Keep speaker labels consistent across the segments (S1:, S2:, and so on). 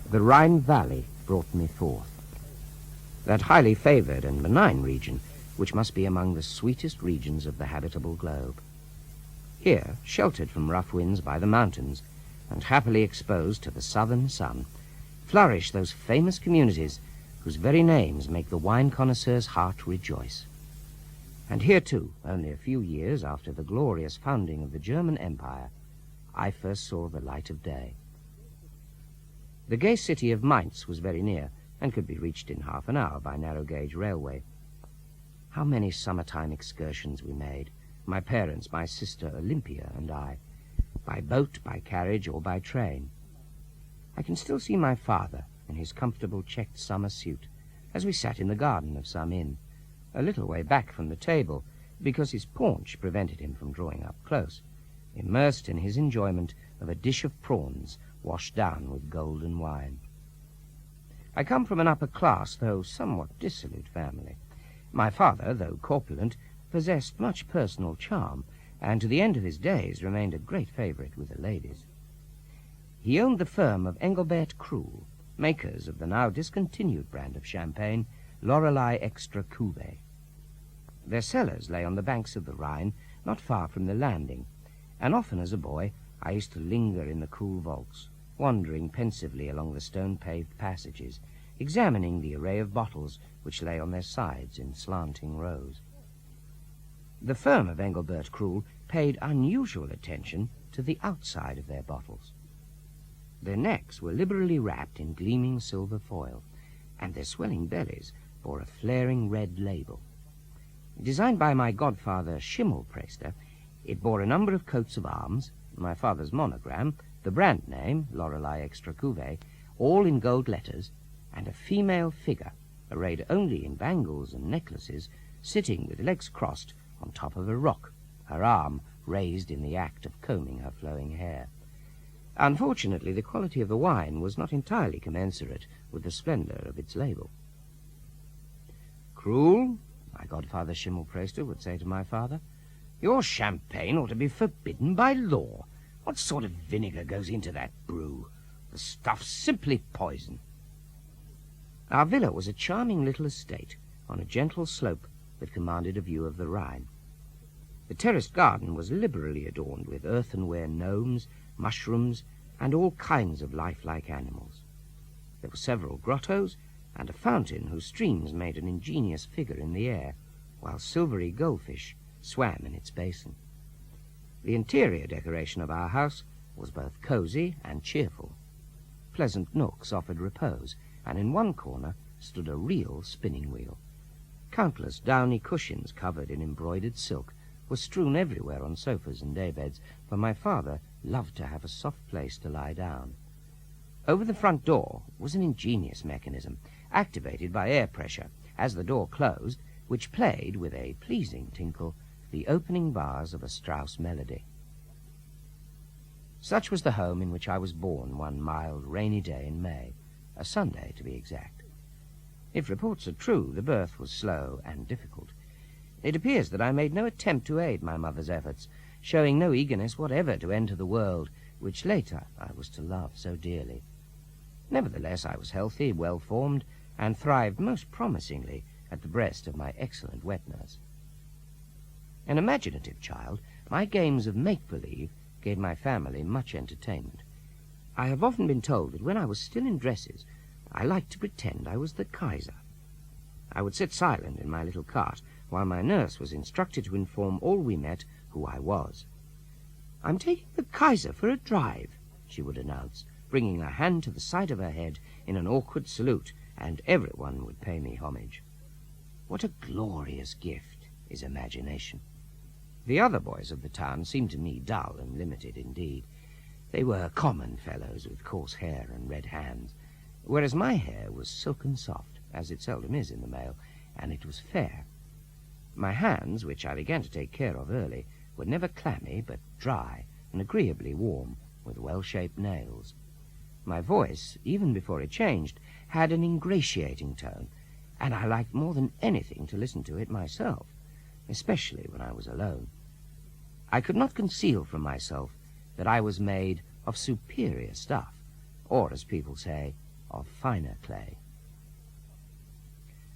S1: The Rhine Valley brought me forth. That highly favoured and benign region, which must be among the sweetest regions of the habitable globe. Here, sheltered from rough winds by the mountains, and happily exposed to the southern sun, flourish those famous communities whose very names make the wine connoisseur's heart rejoice. And here, too, only a few years after the glorious founding of the German Empire, I first saw the light of day. The gay city of Mainz was very near, and could be reached in half an hour by narrow-gauge railway. How many summer-time excursions we made, my parents, my sister Olympia, and I, by boat, by carriage, or by train. I can still see my father in his comfortable checked summer suit, as we sat in the garden of some inn, a little way back from the table, because his paunch prevented him from drawing up close, immersed in his enjoyment of a dish of prawns washed down with golden wine. I come from an upper-class, though somewhat dissolute family. My father, though corpulent, possessed much personal charm, and to the end of his days remained a great favourite with the ladies. He owned the firm of Engelbert Krull, makers of the now discontinued brand of champagne, Lorelei Extra Cuvée. Their cellars lay on the banks of the Rhine, not far from the landing, and often as a boy I used to linger in the cool vaults, wandering pensively along the stone-paved passages, examining the array of bottles which lay on their sides in slanting rows. The firm of Engelbert Krull paid unusual attention to the outside of their bottles. Their necks were liberally wrapped in gleaming silver foil, and their swelling bellies bore a flaring red label. Designed by my godfather Schimmelprester, it bore a number of coats of arms, my father's monogram, the brand name, Lorelei Extra Cuvée, all in gold letters, and a female figure, arrayed only in bangles and necklaces, sitting with legs crossed on top of a rock, her arm raised in the act of combing her flowing hair. Unfortunately, the quality of the wine was not entirely commensurate with the splendour of its label. "Krull," my godfather Schimmelprester would say to my father, "your champagne ought to be forbidden by law. What sort of vinegar goes into that brew? The stuff's simply poison." Our villa was a charming little estate on a gentle slope that commanded a view of the Rhine. The terraced garden was liberally adorned with earthenware gnomes, mushrooms, and all kinds of lifelike animals. There were several grottos, and a fountain whose streams made an ingenious figure in the air, while silvery goldfish swam in its basin. The interior decoration of our house was both cosy and cheerful. Pleasant nooks offered repose, and in one corner stood a real spinning wheel. Countless downy cushions covered in embroidered silk were strewn everywhere on sofas and daybeds, for my father loved to have a soft place to lie down. Over the front door was an ingenious mechanism, activated by air pressure, as the door closed, which played, with a pleasing tinkle, the opening bars of a Strauss melody. Such was the home in which I was born one mild, rainy day in May, a Sunday to be exact. If reports are true, the birth was slow and difficult. It appears that I made no attempt to aid my mother's efforts, showing no eagerness whatever to enter the world, which later I was to love so dearly. Nevertheless, I was healthy, well-formed, and thrived most promisingly at the breast of my excellent wet nurse. An imaginative child, my games of make-believe gave my family much entertainment. I have often been told that when I was still in dresses, I liked to pretend I was the Kaiser. I would sit silent in my little cart, while my nurse was instructed to inform all we met who I was. "I'm taking the Kaiser for a drive," she would announce, bringing her hand to the side of her head in an awkward salute, and everyone would pay me homage. What a glorious gift is imagination! The other boys of the town seemed to me dull and limited indeed. They were common fellows with coarse hair and red hands, whereas my hair was silken soft, as it seldom is in the male, and it was fair. My hands, which I began to take care of early, were never clammy, but dry and agreeably warm, with well-shaped nails. My voice, even before it changed, had an ingratiating tone, and I liked more than anything to listen to it myself, especially when I was alone. I could not conceal from myself that I was made of superior stuff, or, as people say, of finer clay.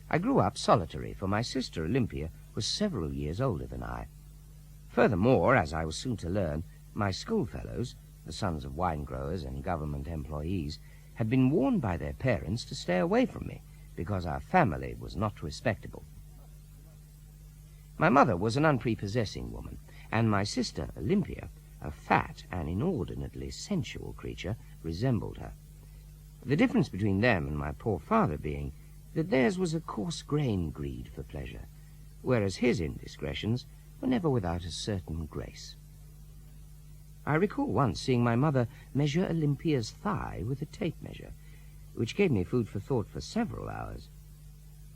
S1: I grew up solitary, for my sister Olympia was several years older than I. Furthermore, as I was soon to learn, my schoolfellows, the sons of wine-growers and government employees, had been warned by their parents to stay away from me, because our family was not respectable. My mother was an unprepossessing woman, and my sister Olympia, a fat and inordinately sensual creature, resembled her. The difference between them and my poor father being that theirs was a coarse-grained greed for pleasure, whereas his indiscretions were never without a certain grace. I recall once seeing my mother measure Olympia's thigh with a tape measure, which gave me food for thought for several hours.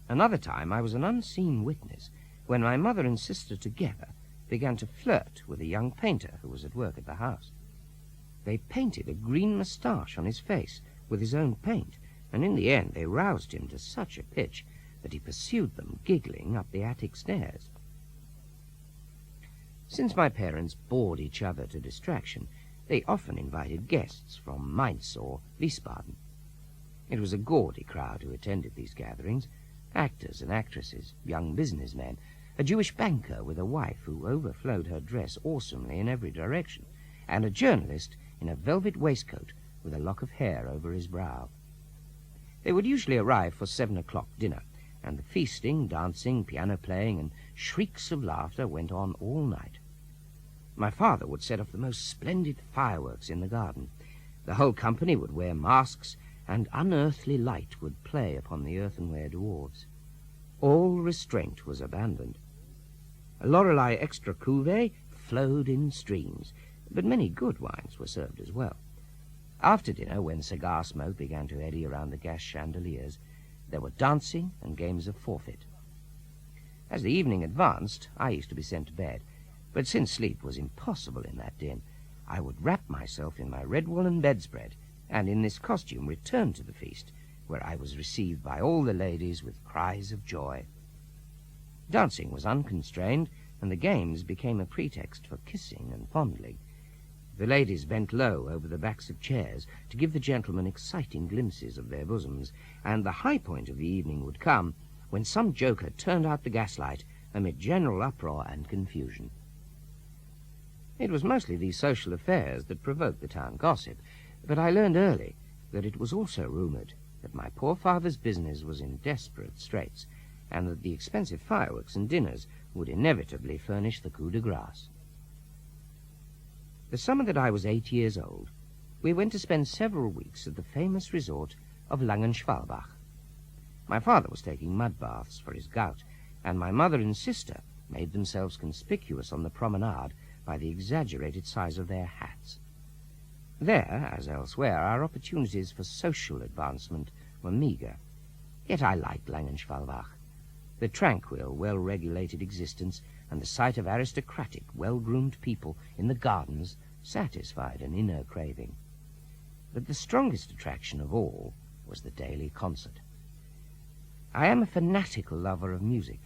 S1: Another time I was an unseen witness when my mother and sister together began to flirt with a young painter who was at work at the house. They painted a green moustache on his face with his own paint, and in the end they roused him to such a pitch that he pursued them, giggling, up the attic stairs. Since my parents bored each other to distraction, they often invited guests from Mainz or Wiesbaden. It was a gaudy crowd who attended these gatherings, actors and actresses, young businessmen, a Jewish banker with a wife who overflowed her dress awesomely in every direction, and a journalist in a velvet waistcoat with a lock of hair over his brow. They would usually arrive for 7 o'clock dinner, and the feasting, dancing, piano-playing, and shrieks of laughter went on all night. My father would set off the most splendid fireworks in the garden. The whole company would wear masks, and unearthly light would play upon the earthenware dwarfs. All restraint was abandoned. A Lorelei extra cuvée flowed in streams, but many good wines were served as well. After dinner, when cigar smoke began to eddy around the gas chandeliers, there were dancing and games of forfeit. As the evening advanced, I used to be sent to bed, but since sleep was impossible in that din, I would wrap myself in my red woolen bedspread, and in this costume return to the feast, where I was received by all the ladies with cries of joy. Dancing was unconstrained, and the games became a pretext for kissing and fondling. The ladies bent low over the backs of chairs to give the gentlemen exciting glimpses of their bosoms, and the high point of the evening would come when some joker turned out the gaslight amid general uproar and confusion. It was mostly these social affairs that provoked the town gossip, but I learned early that it was also rumored that my poor father's business was in desperate straits, and that the expensive fireworks and dinners would inevitably furnish the coup de grace. The summer that I was 8 years old, we went to spend several weeks at the famous resort of Langenschwalbach. My father was taking mud baths for his gout, and my mother and sister made themselves conspicuous on the promenade by the exaggerated size of their hats. There, as elsewhere, our opportunities for social advancement were meagre. Yet I liked Langenschwalbach. The tranquil, well-regulated existence and the sight of aristocratic, well-groomed people in the gardens satisfied an inner craving. But the strongest attraction of all was the daily concert. I am a fanatical lover of music.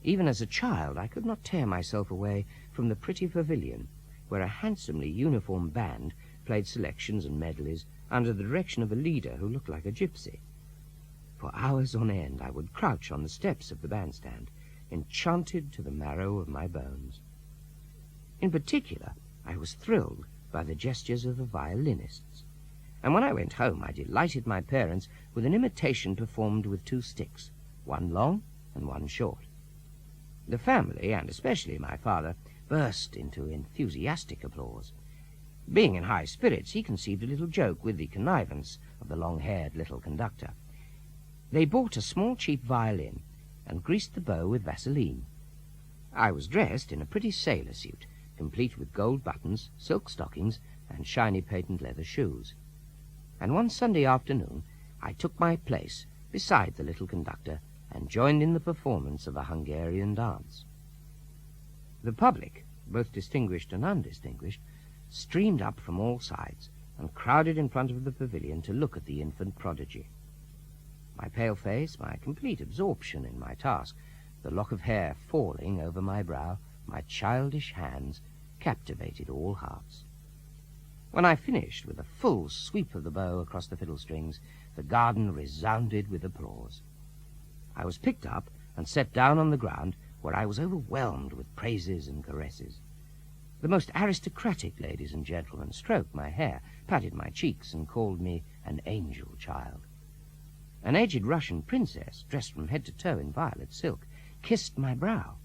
S1: Even as a child, I could not tear myself away from the pretty pavilion, where a handsomely uniformed band played selections and medleys under the direction of a leader who looked like a gypsy. For hours on end I would crouch on the steps of the bandstand, enchanted to the marrow of my bones. In particular, I was thrilled by the gestures of the violinists, and when I went home I delighted my parents with an imitation performed with 2 sticks, one long and one short. The family, and especially my father, burst into enthusiastic applause. Being in high spirits, he conceived a little joke with the connivance of the long-haired little conductor. They bought a small cheap violin and greased the bow with Vaseline. I was dressed in a pretty sailor suit, complete with gold buttons, silk stockings, and shiny patent leather shoes. And one Sunday afternoon I took my place beside the little conductor and joined in the performance of a Hungarian dance. The public, both distinguished and undistinguished, streamed up from all sides and crowded in front of the pavilion to look at the infant prodigy. My pale face, my complete absorption in my task, the lock of hair falling over my brow, my childish hands, captivated all hearts. When I finished with a full sweep of the bow across the fiddle strings, the garden resounded with applause. I was picked up and set down on the ground, where I was overwhelmed with praises and caresses. The most aristocratic ladies and gentlemen stroked my hair, patted my cheeks, and called me an angel child. An aged Russian princess, dressed from head to toe in violet silk, kissed my brow.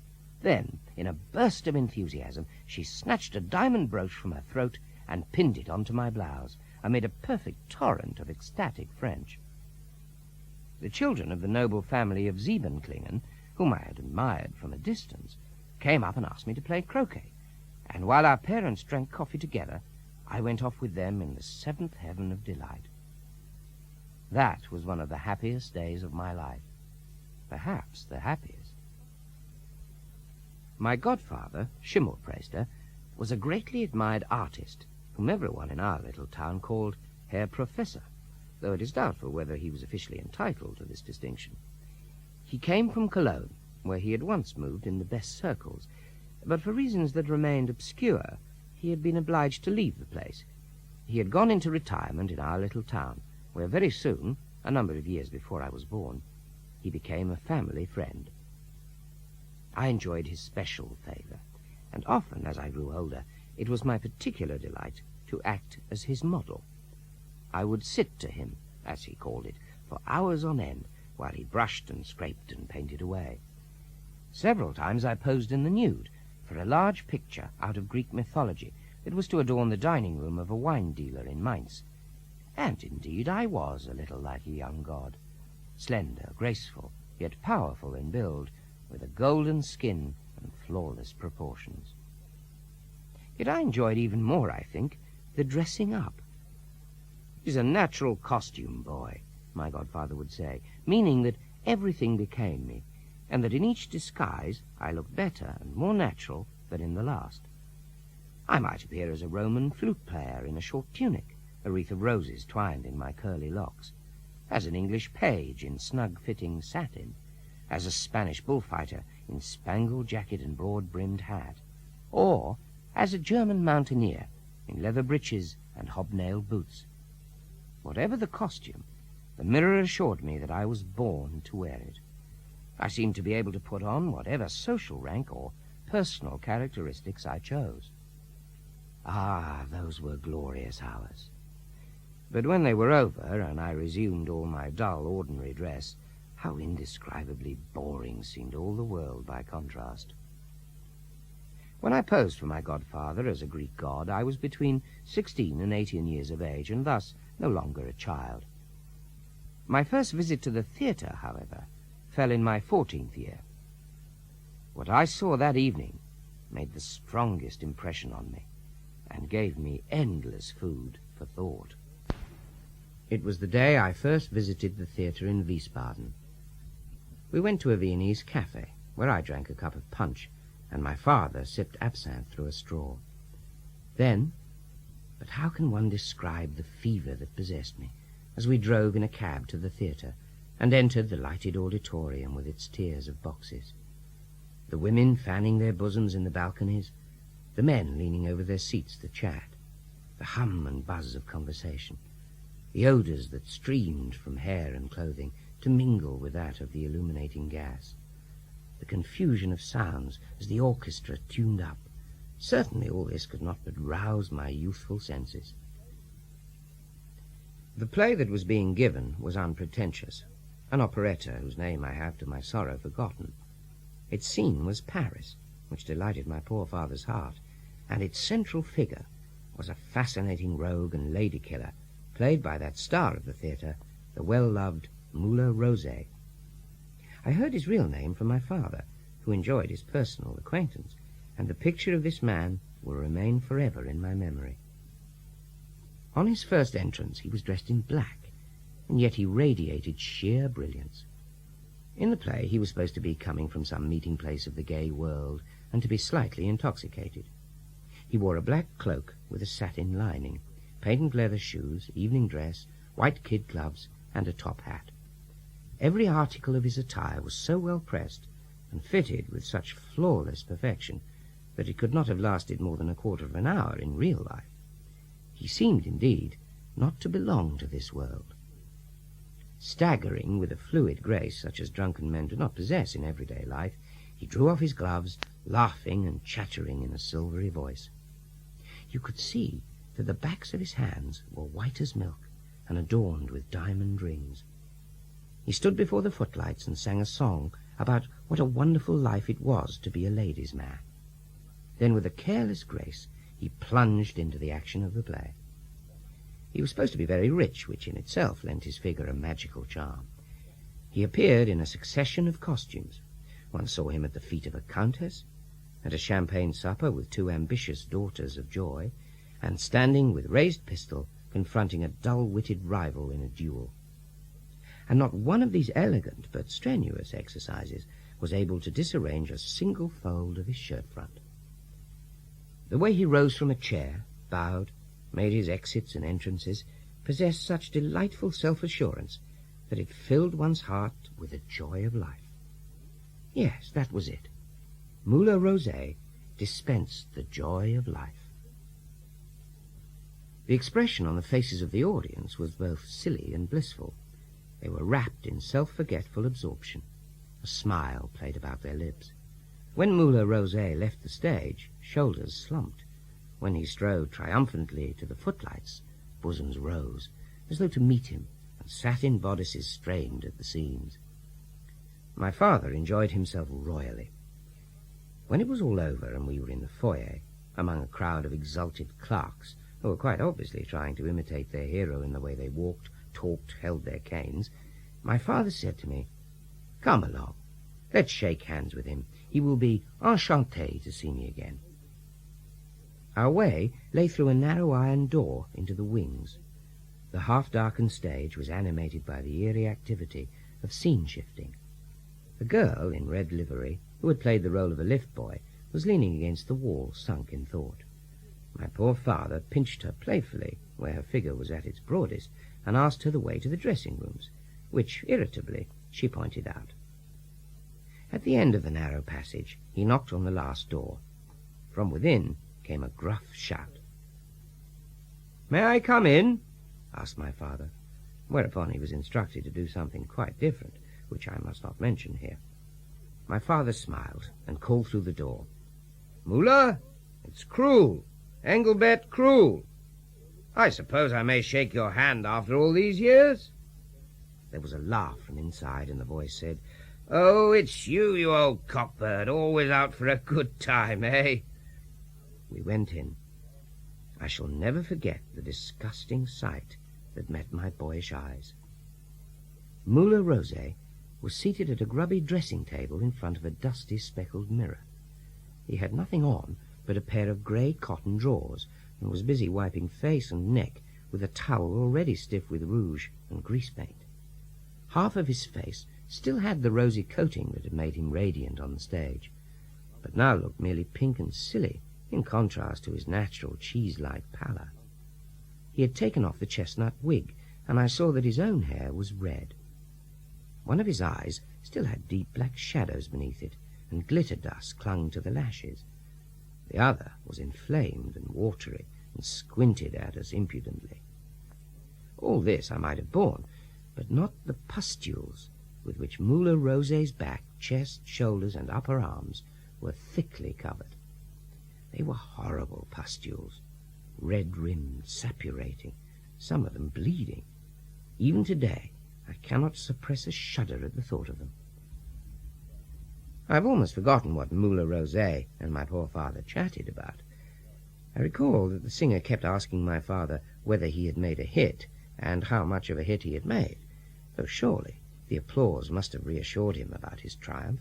S1: Then, in a burst of enthusiasm, she snatched a diamond brooch from her throat and pinned it onto my blouse, amid a perfect torrent of ecstatic French. The children of the noble family of Siebenklingen, whom I had admired from a distance, came up and asked me to play croquet, and while our parents drank coffee together, I went off with them in the seventh heaven of delight. That was one of the happiest days of my life, perhaps the happiest. My godfather, Schimmelpriester, was a greatly admired artist, whom everyone in our little town called Herr Professor, though it is doubtful whether he was officially entitled to this distinction. He came from Cologne, where he had once moved in the best circles, but for reasons that remained obscure, he had been obliged to leave the place. He had gone into retirement in our little town, where very soon, a number of years before I was born, he became a family friend. I enjoyed his special favor, and often, as I grew older, it was my particular delight to act as his model. I would sit to him, as he called it, for hours on end, while he brushed and scraped and painted away. Several times I posed in the nude for a large picture out of Greek mythology that was to adorn the dining room of a wine dealer in Mainz. And indeed I was a little like a young god, slender, graceful, yet powerful in build, with a golden skin and flawless proportions. Yet I enjoyed even more, I think, the dressing up. "It is a natural costume, boy," my godfather would say, meaning that everything became me, and that in each disguise I looked better and more natural than in the last. I might appear as a Roman flute player in a short tunic, a wreath of roses twined in my curly locks, as an English page in snug-fitting satin, as a Spanish bullfighter in spangled jacket and broad-brimmed hat, or as a German mountaineer in leather breeches and hobnailed boots. Whatever the costume, the mirror assured me that I was born to wear it. I seemed to be able to put on whatever social rank or personal characteristics I chose. Ah, those were glorious hours. But when they were over, and I resumed all my dull, ordinary dress, how indescribably boring seemed all the world by contrast. When I posed for my godfather as a Greek god, I was between 16 and 18 years of age, and thus no longer a child. My first visit to the theatre, however, fell in my 14th year. What I saw that evening made the strongest impression on me, and gave me endless food for thought. It was the day I first visited the theatre in Wiesbaden. We went to a Viennese cafe, where I drank a cup of punch, and my father sipped absinthe through a straw. Then, but how can one describe the fever that possessed me, as we drove in a cab to the theatre, and entered the lighted auditorium with its tiers of boxes? The women fanning their bosoms in the balconies, the men leaning over their seats to chat, the hum and buzz of conversation, the odours that streamed from hair and clothing to mingle with that of the illuminating gas, the confusion of sounds as the orchestra tuned up. Certainly all this could not but rouse my youthful senses. The play that was being given was unpretentious, an operetta whose name I have to my sorrow forgotten. Its scene was Paris, which delighted my poor father's heart, and its central figure was a fascinating rogue and lady-killer, played by that star of the theatre, the well-loved Müller-Rosé. I heard his real name from my father, who enjoyed his personal acquaintance, and the picture of this man will remain forever in my memory. On his first entrance he was dressed in black, and yet he radiated sheer brilliance. In the play he was supposed to be coming from some meeting place of the gay world, and to be slightly intoxicated. He wore a black cloak with a satin lining, patent leather shoes, evening dress, white kid gloves, and a top hat. Every article of his attire was so well pressed and fitted with such flawless perfection that it could not have lasted more than a quarter of an hour in real life. He seemed, indeed, not to belong to this world. Staggering with a fluid grace such as drunken men do not possess in everyday life, he drew off his gloves, laughing and chattering in a silvery voice. You could see that the backs of his hands were white as milk and adorned with diamond rings. He stood before the footlights and sang a song about what a wonderful life it was to be a ladies' man. Then, with a careless grace, he plunged into the action of the play. He was supposed to be very rich, which in itself lent his figure a magical charm. He appeared in a succession of costumes. One saw him at the feet of a countess, at a champagne supper with two ambitious daughters of joy, and standing with raised pistol confronting a dull-witted rival in a duel. And not one of these elegant but strenuous exercises was able to disarrange a single fold of his shirt-front. The way he rose from a chair, bowed, made his exits and entrances, possessed such delightful self-assurance that it filled one's heart with the joy of life. Yes, that was it. Moulin Rosé dispensed the joy of life. The expression on the faces of the audience was both silly and blissful. They were wrapped in self-forgetful absorption. A smile played about their lips. When Moulin Rosé left the stage, shoulders slumped. When he strode triumphantly to the footlights, bosoms rose, as though to meet him, and satin bodices strained at the seams. My father enjoyed himself royally. When it was all over and we were in the foyer, among a crowd of exalted clerks, who were quite obviously trying to imitate their hero in the way they walked, talked, held their canes, my father said to me, "Come along, let's shake hands with him. He will be enchanté to see me again." Our way lay through a narrow iron door into the wings. The half-darkened stage was animated by the eerie activity of scene-shifting. A girl in red livery, who had played the role of a lift boy, was leaning against the wall, sunk in thought. My poor father pinched her playfully where her figure was at its broadest, and asked her the way to the dressing-rooms, which, irritably, she pointed out. At the end of the narrow passage, he knocked on the last door. From within came a gruff shout. "May I come in?" asked my father, whereupon he was instructed to do something quite different, which I must not mention here. My father smiled and called through the door, "Moulin, it's Krull, Engelbert Krull. I suppose I may shake your hand after all these years?" There was a laugh from inside, and the voice said, "Oh, it's you, you old cockbird, always out for a good time, eh?" We went in. I shall never forget the disgusting sight that met my boyish eyes. Moulin Rosé was seated at a grubby dressing-table in front of a dusty, speckled mirror. He had nothing on but a pair of grey cotton drawers, and was busy wiping face and neck with a towel already stiff with rouge and grease-paint. Half of his face still had the rosy coating that had made him radiant on the stage, but now looked merely pink and silly in contrast to his natural cheese-like pallor. He had taken off the chestnut wig, and I saw that his own hair was red. One of his eyes still had deep black shadows beneath it, and glitter dust clung to the lashes. The other was inflamed and watery, and squinted at us impudently. All this I might have borne, but not the pustules with which Moulin Rosé's back, chest, shoulders, and upper arms were thickly covered. They were horrible pustules, red-rimmed, suppurating, some of them bleeding. Even today I cannot suppress a shudder at the thought of them. I have almost forgotten what Moulin Rosé and my poor father chatted about. I recall that the singer kept asking my father whether he had made a hit, and how much of a hit he had made, though surely the applause must have reassured him about his triumph.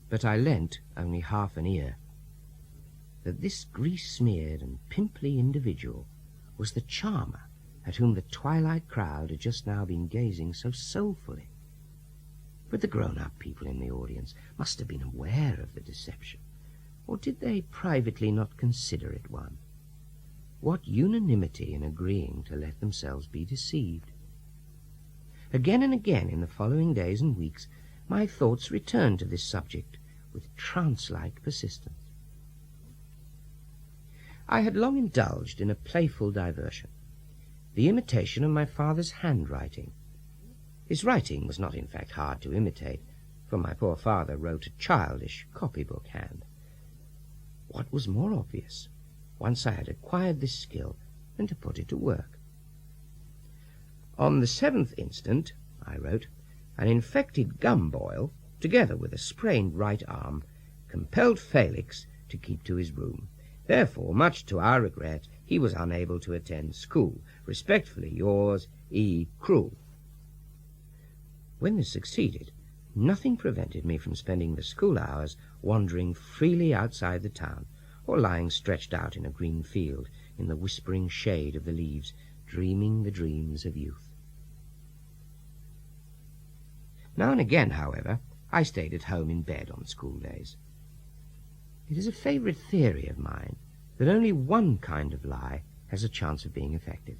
S1: But I lent only half an ear. That this grease-smeared and pimply individual was the charmer at whom the twilight crowd had just now been gazing so soulfully. But the grown-up people in the audience must have been aware of the deception, or did they privately not consider it one? What unanimity in agreeing to let themselves be deceived! Again and again in the following days and weeks my thoughts returned to this subject with trance-like persistence. I had long indulged in a playful diversion, the imitation of my father's handwriting. His writing was not in fact hard to imitate, for my poor father wrote a childish copybook hand. What was more obvious, once I had acquired this skill, than to put it to work? On the 7th instant, I wrote, an infected gum boil, together with a sprained right arm, compelled Felix to keep to his room. Therefore, much to our regret, he was unable to attend school. Respectfully yours, E. Krull. When this succeeded, nothing prevented me from spending the school hours wandering freely outside the town, or lying stretched out in a green field in the whispering shade of the leaves, dreaming the dreams of youth. Now and again, however, I stayed at home in bed on school days. It is a favourite theory of mine that only one kind of lie has a chance of being effective.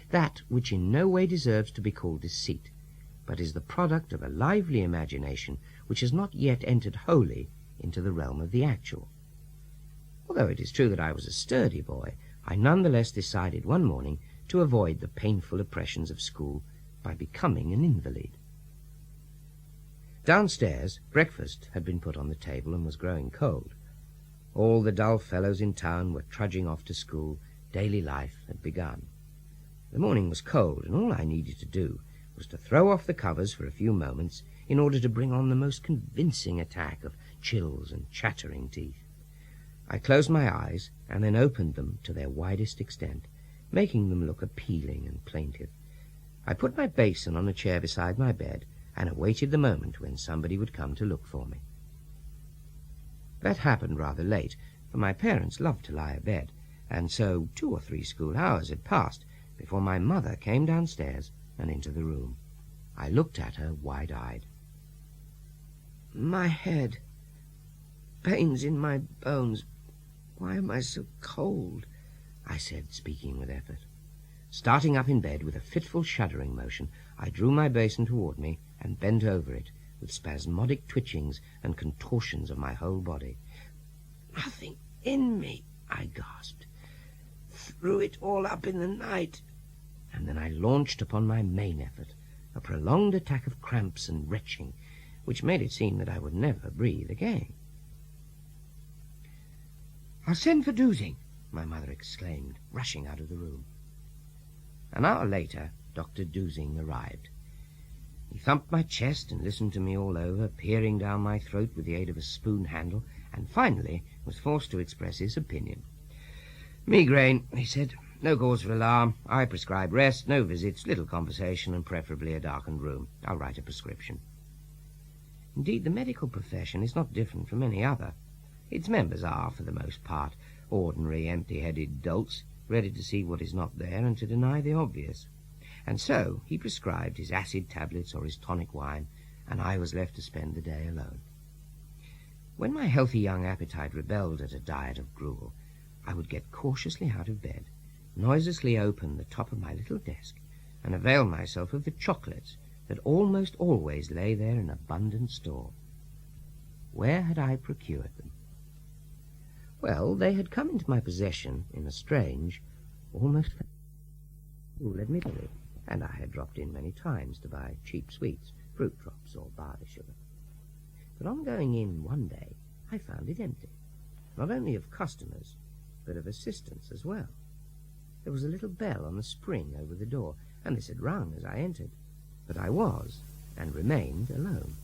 S1: That which in no way deserves to be called deceit, but is the product of a lively imagination which has not yet entered wholly into the realm of the actual. Although it is true that I was a sturdy boy, I nonetheless decided one morning to avoid the painful oppressions of school by becoming an invalid. Downstairs, breakfast had been put on the table and was growing cold. All the dull fellows in town were trudging off to school. Daily life had begun. The morning was cold, and all I needed to do was to throw off the covers for a few moments in order to bring on the most convincing attack of chills and chattering teeth. I closed my eyes and then opened them to their widest extent, making them look appealing and plaintive. I put my basin on a chair beside my bed and awaited the moment when somebody would come to look for me. That happened rather late, for my parents loved to lie abed, and so 2 or 3 school hours had passed before my mother came downstairs and into the room. I looked at her wide-eyed. "My head, pains in my bones. Why am I so cold?" I said, speaking with effort. Starting up in bed with a fitful shuddering motion, I drew my basin toward me and bent over it with spasmodic twitchings and contortions of my whole body. "Nothing in me," I gasped. "Threw it all up in the night." And then I launched upon my main effort, a prolonged attack of cramps and retching, which made it seem that I would never breathe again. "I'll send for Doozing," my mother exclaimed, rushing out of the room. An hour later, Dr. Doozing arrived. He thumped my chest and listened to me all over, peering down my throat with the aid of a spoon handle, and finally was forced to express his opinion. "Migraine," he said. "No cause for alarm. I prescribe rest, no visits, little conversation, and preferably a darkened room. I'll write a prescription." Indeed, the medical profession is not different from any other. Its members are, for the most part, ordinary empty-headed dolts, ready to see what is not there and to deny the obvious. And so he prescribed his acid tablets or his tonic wine, and I was left to spend the day alone. When my healthy young appetite rebelled at a diet of gruel, I would get cautiously out of bed, noiselessly open the top of my little desk, and avail myself of the chocolates that almost always lay there in abundant store. Where had I procured them? Well, they had come into my possession in a strange, almost admittedly, and I had dropped in many times to buy cheap sweets, fruit drops, or barley sugar. But on going in one day, I found it empty, not only of customers, but of assistants as well. There was a little bell on the spring over the door, and this had rung as I entered, but I was, and remained, alone.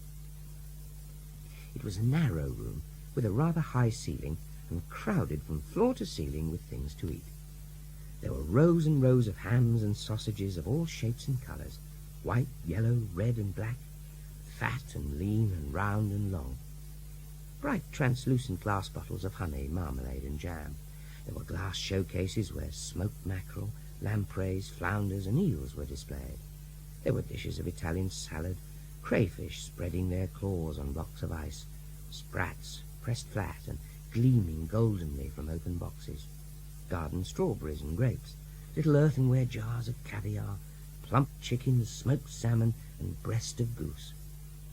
S1: It was a narrow room, with a rather high ceiling, and crowded from floor to ceiling with things to eat. There were rows and rows of hams and sausages of all shapes and colours, white, yellow, red and black, fat and lean and round and long. Bright translucent glass bottles of honey, marmalade and jam. There were glass showcases where smoked mackerel, lampreys, flounders and eels were displayed. There were dishes of Italian salad, crayfish spreading their claws on blocks of ice, sprats pressed flat and gleaming goldenly from open boxes, garden strawberries and grapes, little earthenware jars of caviar, plump chickens, smoked salmon, and breast of goose.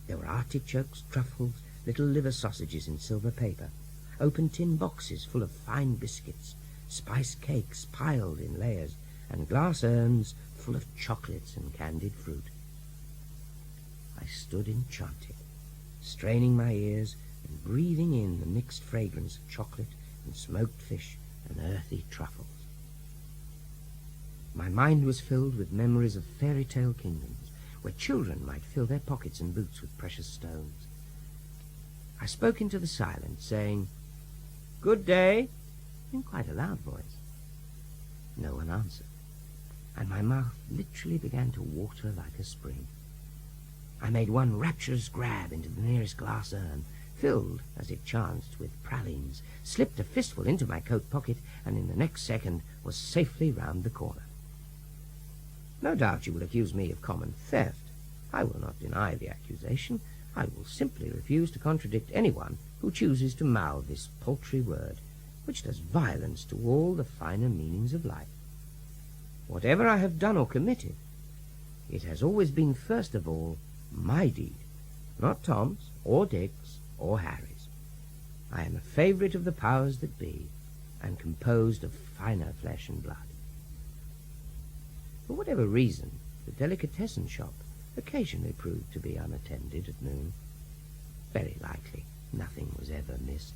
S1: There were artichokes, truffles, little liver sausages in silver paper, open tin boxes full of fine biscuits, spice cakes piled in layers, and glass urns full of chocolates and candied fruit. I stood enchanted, straining my ears and breathing in the mixed fragrance of chocolate and smoked fish and earthy truffles. My mind was filled with memories of fairy tale kingdoms, where children might fill their pockets and boots with precious stones. I spoke into the silence, saying, "Good day," in quite a loud voice. No one answered, and my mouth literally began to water like a spring. I made one rapturous grab into the nearest glass urn, filled, as it chanced, with pralines, slipped a fistful into my coat pocket, and in the next second was safely round the corner. No doubt you will accuse me of common theft. I will not deny the accusation. I will simply refuse to contradict anyone who chooses to mouth this paltry word, which does violence to all the finer meanings of life. Whatever I have done or committed, it has always been first of all my deed, not Tom's, or Dick's, or Harry's. I am a favourite of the powers that be, and composed of finer flesh and blood. For whatever reason, the delicatessen shop occasionally proved to be unattended at noon. Very likely nothing was ever missed.